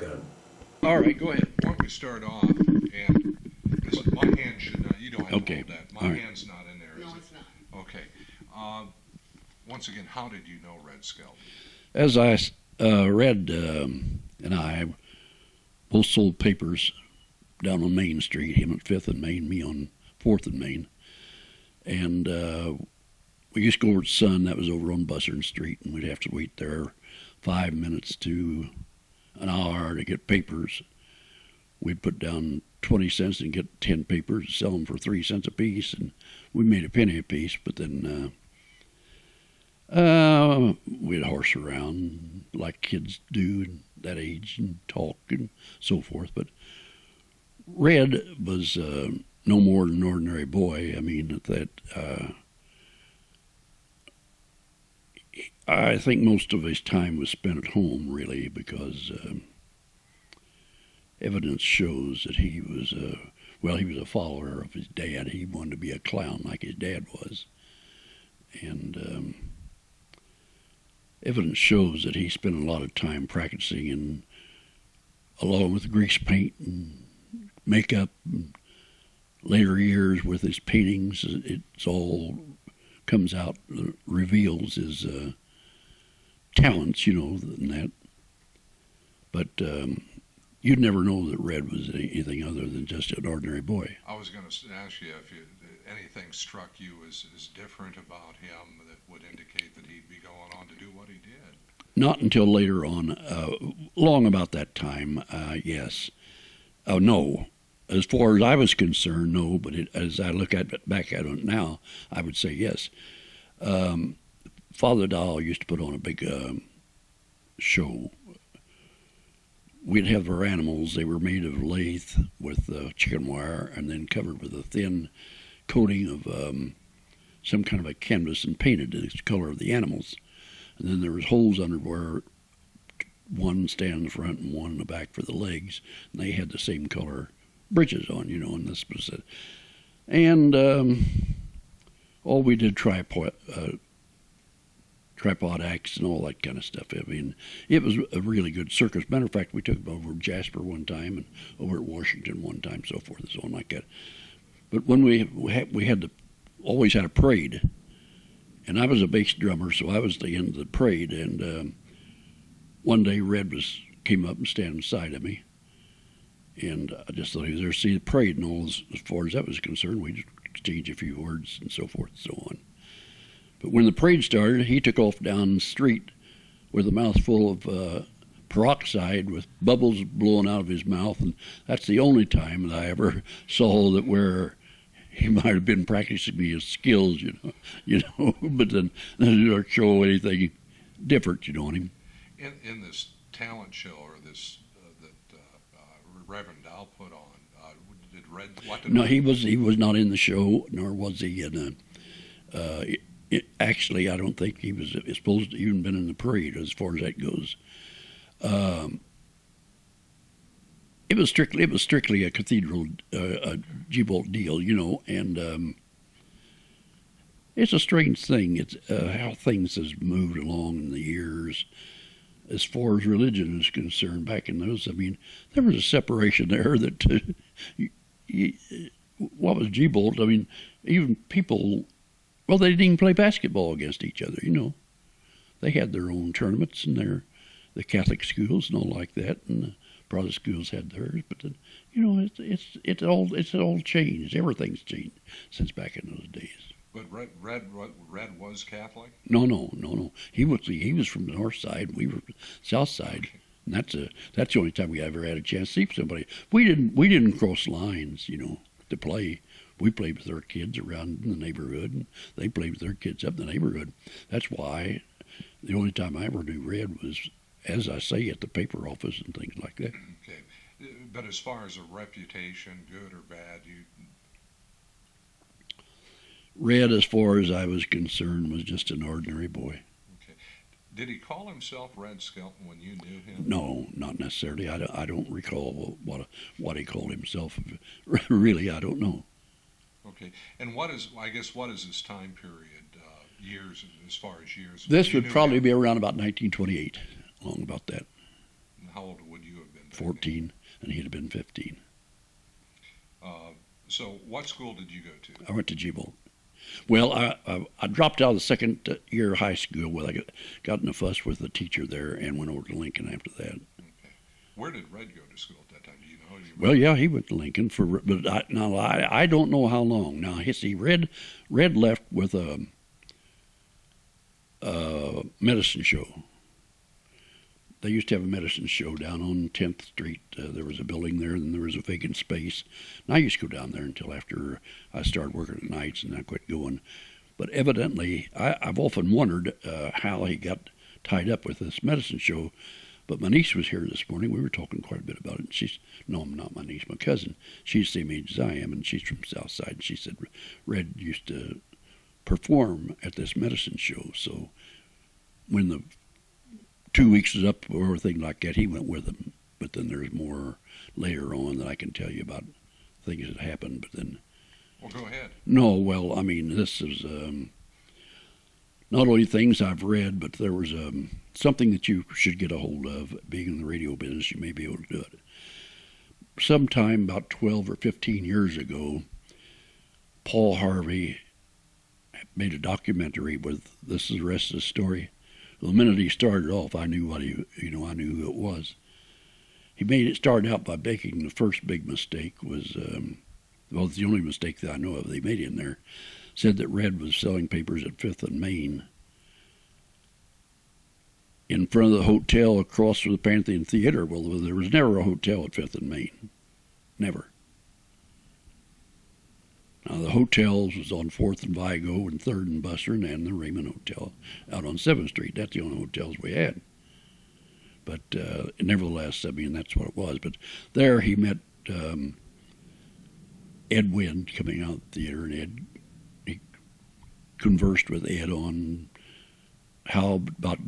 got. All right, go ahead. Why don't we start off, and my hand should not, you don't have Okay, to hold that. all My right. hand's not in there, No, is it's not. it? Okay. Once again, how did you know Red Skelton? As I read, and I both sold papers down on Main Street, him at 5th and Main, me on 4th and Main. And we used to go over to Sun, that was over on Bussern Street, and we'd have to wait there 5 minutes to an hour to get papers. We'd put down 20 cents and get 10 papers, sell them for 3 cents a piece, and we made a penny a piece. But then we'd horse around like kids do at that age and talk and so forth. But Red was no more than an ordinary boy. I mean, I think most of his time was spent at home, really, because evidence shows that he was he was a follower of his dad. He wanted to be a clown like his dad was. And evidence shows that he spent a lot of time practicing, and along with grease paint and makeup, and later years with his paintings, it's all comes out, reveals his talents, and that. But you'd never know that Red was anything other than just an ordinary boy. I was going to ask you if anything struck you as different about him that would indicate that he'd be going on to do what he did. Not until later on, long about that time, yes. Oh, no. As far as I was concerned, no, but as I look back at it now, I would say yes. Father Dahl used to put on a big show. We'd have our animals. They were made of lathe with chicken wire and then covered with a thin coating of some kind of a canvas and painted the color of the animals. And then there was holes under where one stand in the front and one in the back for the legs. And they had the same color bridges on, and this was it. And we did tripod acts and all that kind of stuff. I mean, it was a really good circus. Matter of fact, we took them over to Jasper one time and over at Washington one time, so forth and so on like that. But when we always had a parade, and I was a bass drummer, so I was the end of the parade. And one day Red came up and stand beside of me, and I just thought he was there to see the parade and all. As far as that was concerned, we just exchanged a few words and so forth and so on. But when the parade started, he took off down the street with a mouthful of peroxide with bubbles blowing out of his mouth, and that's the only time that I ever saw that where he might have been practicing his skills, but then didn't show anything different, on him. In this talent show or this that Reverend Dow put on, did Red? No, he was not in the show, nor was he in. Actually, I don't think he was supposed to even been in the parade as far as that goes. It was strictly a cathedral, a G-bolt deal, and it's a strange thing. It's how things has moved along in the years. As far as religion is concerned, back in those, I mean, there was a separation there that what was G-bolt? I mean, even people. Well, they didn't even play basketball against each other, They had their own tournaments and the Catholic schools and all like that, and the Protestant schools had theirs. But then, it's all changed. Everything's changed since back in those days. But Red was Catholic? No. He was from the north side. We were south side. And that's the only time we ever had a chance to see somebody. We didn't cross lines, to play. We played with our kids around in the neighborhood, and they played with their kids up in the neighborhood. That's why the only time I ever knew Red was, as I say, at the paper office and things like that. Okay. But as far as a reputation, good or bad, Red, as far as I was concerned, was just an ordinary boy. Okay. Did he call himself Red Skelton when you knew him? No, not necessarily. I don't recall what he called himself. Really, I don't know. Okay. And what is his time period, years, as far as years? This would probably be around about 1928, along about that. And how old would you have been 14, and he'd have been 15. So what school did you go to? I went to G-Bolt. Well, I dropped out of the second year of high school when I got in a fuss with the teacher there and went over to Lincoln after that. Okay. Where did Red go to school at that time? Do you know? Well, yeah, he went to Lincoln but I don't know how long. Now, see, Red left with a medicine show. They used to have a medicine show down on 10th Street. There was a building there, and there was a vacant space. And I used to go down there until after I started working at nights, and I quit going. But evidently, I've often wondered how he got tied up with this medicine show. But my niece was here this morning. We were talking quite a bit about it. And no, I'm not my niece, my cousin. She's the same age as I am, and she's from South Side. And she said Red used to perform at this medicine show. So when the 2 weeks was up or things like that, he went with them. But then there's more later on that I can tell you about things that happened. But then, well, go ahead. No, well, I mean, this is not only things I've read, but there was something that you should get a hold of. Being in the radio business, you may be able to do it. Sometime about 12 or 15 years ago, Paul Harvey made a documentary with, this is the rest of the story. The minute he started off, I knew I knew who it was. It started out by making the first big mistake was, well, it's the only mistake that I know of they made in there. Said that Red was selling papers at 5th and Main in front of the hotel across from the Pantheon Theater. Well, there was never a hotel at 5th and Main. Never. Now, the hotels was on 4th and Vigo and 3rd and Bussard and the Raymond Hotel out on 7th Street. That's the only hotels we had. But nevertheless, I mean, that's what it was. But there he met Ed Wynn coming out of the theater, and he conversed with Ed on how about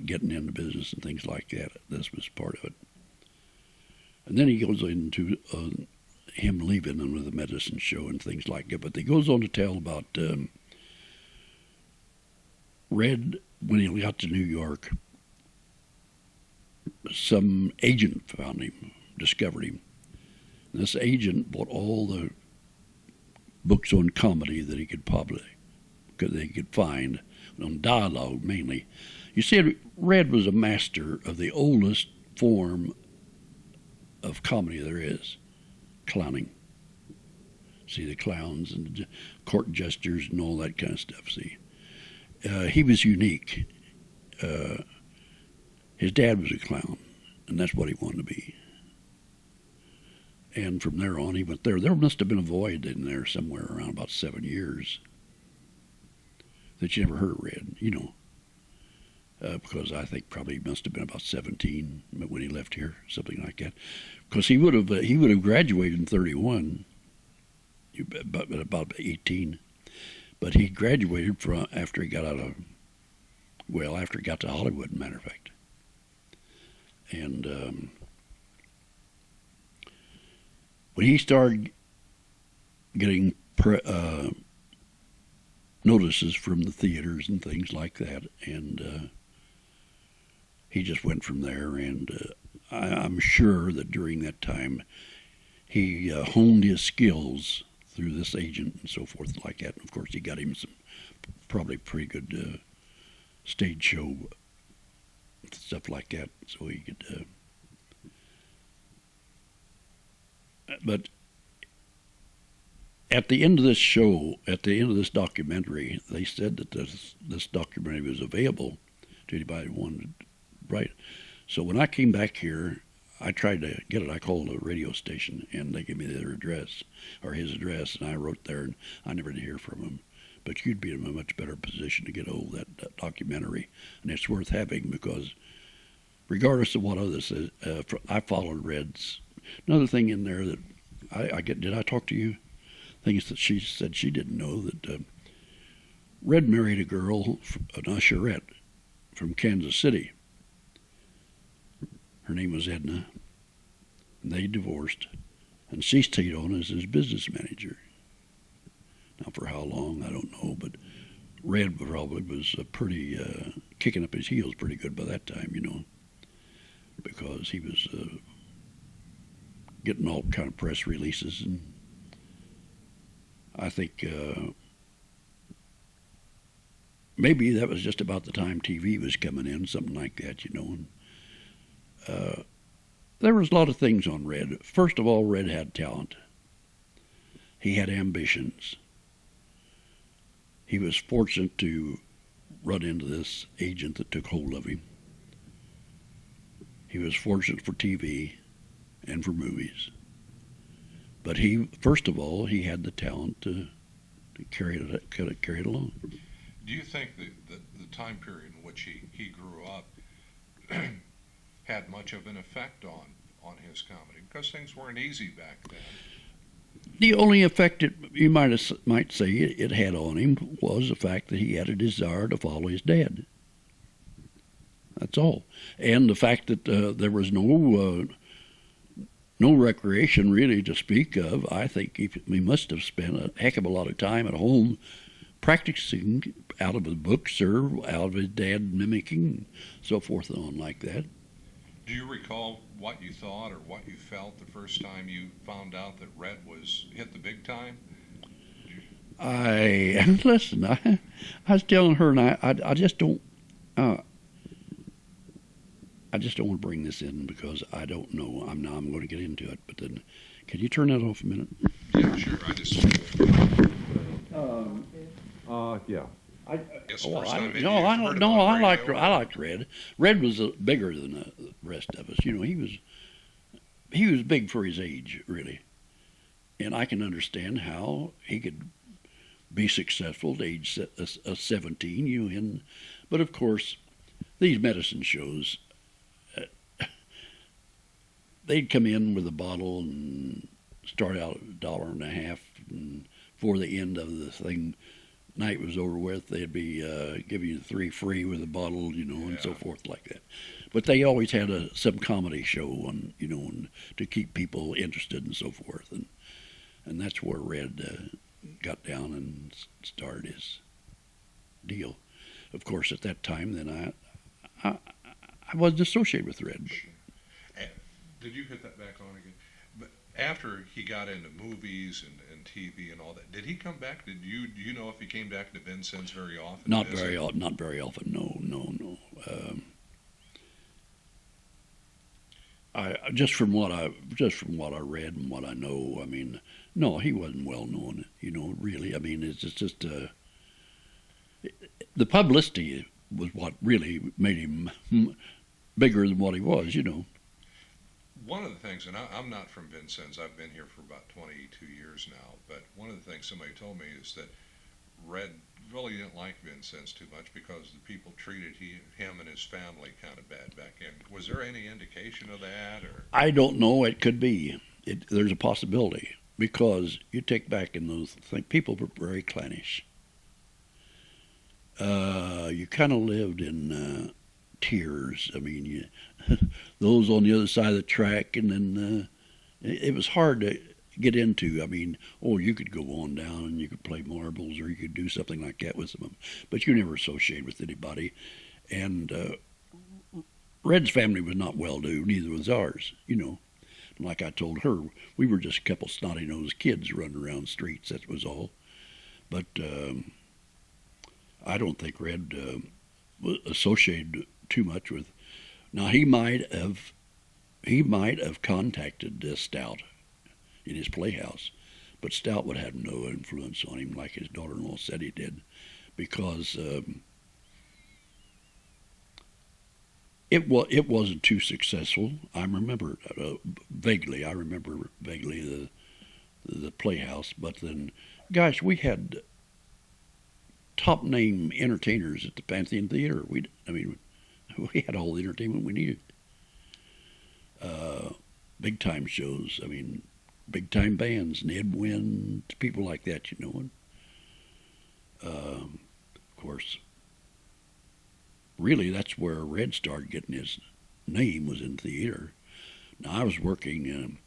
getting into business and things like that. This was part of it. And then he goes into him leaving them with the medicine show and things like that. But he goes on to tell about Red, when he got to New York, some agent found him, discovered him. And this agent bought all the books on comedy that he could find, on dialogue mainly. You see, Red was a master of the oldest form of comedy there is. Clowning. See, the clowns and the court jesters and all that kind of stuff, see. He was unique. His dad was a clown, and that's what he wanted to be. And from there on, he went there. There must have been a void in there somewhere around about 7 years that you never heard of Red, because I think probably must have been about 17 when he left here, something like that. Because he would have graduated in 31, about 18, but he graduated after he got to Hollywood, matter of fact. And when he started getting notices from the theaters and things like that, and he just went from there. And I'm sure that during that time he honed his skills through this agent and so forth like that. And of course, he got him some probably pretty good stage show stuff like that, so he could. But at the end of this show, at the end of this documentary, they said that this documentary was available to anybody who wanted to write. So when I came back here, I tried to get it. I called a radio station, and they gave me their address, or his address, and I wrote there, and I never did hear from him. But you'd be in a much better position to get hold of that documentary, and it's worth having because regardless of what others said, I followed Red's. Another thing in there that did I talk to you? Things that she said she didn't know, that Red married a girl, an usherette from Kansas City. Her name was Edna, and they divorced, and she stayed on as his business manager. Now, for how long, I don't know, but Red probably was pretty kicking up his heels pretty good by that time, because he was getting all kind of press releases, and I think maybe that was just about the time TV was coming in, something like that, you know. And there was a lot of things on Red. First of all, Red had talent. He had ambitions. He was fortunate to run into this agent that took hold of him. He was fortunate for TV and for movies. But first of all, he had the talent to carry it along. Do you think that the time period in which he grew up had much of an effect on his comedy? Because things weren't easy back then. The only effect you might say it had on him was the fact that he had a desire to follow his dad. That's all. And the fact that there was no recreation really to speak of. I think he must have spent a heck of a lot of time at home practicing out of the books or out of his dad mimicking, so forth and on like that. Do you recall what you thought or what you felt the first time you found out that Red hit the big time? Listen, I was telling her, and I just don't. I just don't want to bring this in because I don't know. I'm going to get into it, but then, can you turn that off a minute? Yeah, sure. I just. Yeah. I liked Red. Red was bigger than the rest of us. You know, he was big for his age, really, and I can understand how he could be successful at age 17. But of course, these medicine shows, they'd come in with a bottle and start out at $1.50, and before the end of the night was over with, they'd be giving you 3 free with a bottle, you know, and so forth like that. But they always had some comedy show on, you know, and to keep people interested and so forth, and that's where Red got down and started his deal. Of course, at that time, then I wasn't associated with Red. Did you hit that back on again? But after he got into movies and TV and all that, did he come back? Do you know if he came back to Vincennes very often? Not very often. No. Just from what I read and what I know, I mean, no, he wasn't well known. You know, really. I mean, it's just the publicity was what really made him bigger than what he was. You know. One of the things, and I'm not from Vincennes, I've been here for about 22 years now, but one of the things somebody told me is that Red really didn't like Vincennes too much because the people treated him and his family kind of bad back then. Was there any indication of that? Or I don't know. It could be. There's a possibility because you take back in those things, people were very clannish. You kind of lived in tiers. I mean, those on the other side of the track, and then it was hard to get into. I mean, you could go on down and you could play marbles or you could do something like that with them, but you never associated with anybody. And Red's family was not well-to, neither was ours, you know. And like I told her, we were just a couple snotty-nosed kids running around the streets, that was all. But I don't think Red was associated too much with. Now he might have contacted Stout in his playhouse, but Stout would have no influence on him like his daughter-in-law said he did, because it wasn't too successful. I remember vaguely the playhouse, but then, gosh, we had top name entertainers at the Pantheon Theater. We had all the entertainment we needed. Big time shows. I mean, big time bands, Ned Wynn, people like that, you know. Of course, really, that's where Red started getting his name, was in theater. Now, I was working in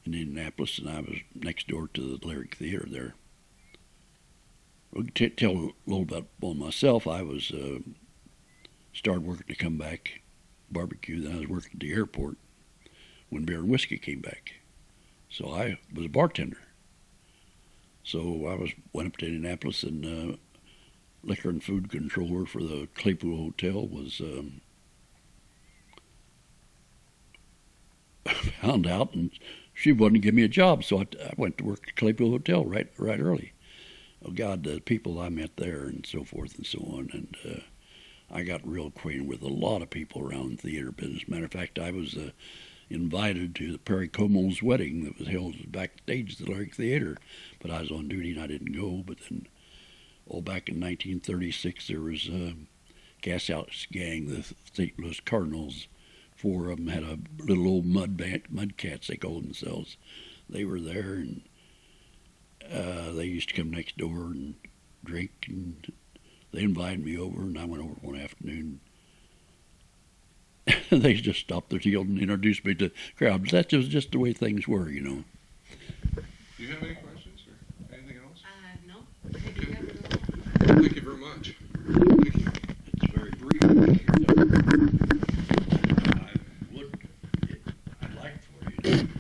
Indianapolis, and I was next door to the Lyric Theater there. I'll tell a little about myself. I was started working to come back barbecue. Then I was working at the airport when beer and whiskey came back. So I was a bartender. So I went up to Indianapolis, and liquor and food controller for the Claypool Hotel was found out, and she wouldn't give me a job. So I went to work at Claypool Hotel right early. Oh God, the people I met there and so forth and so on, and I got real acquainted with a lot of people around the theater business. Matter of fact, I was invited to the Perry Como's wedding that was held backstage at the Lyric Theater, but I was on duty and I didn't go. But then, back in 1936, there was a gas house gang, the St. Louis Cardinals. 4 of them had a little old mud cats, they called themselves. They were there, and they used to come next door and drink, and they invited me over, and I went over one afternoon. They just stopped their deal and introduced me to the crowd. But that was just the way things were, you know. Do you have any questions or anything else? No. Okay. Thank you very much. Thank you. It's very brief. I'd like for you to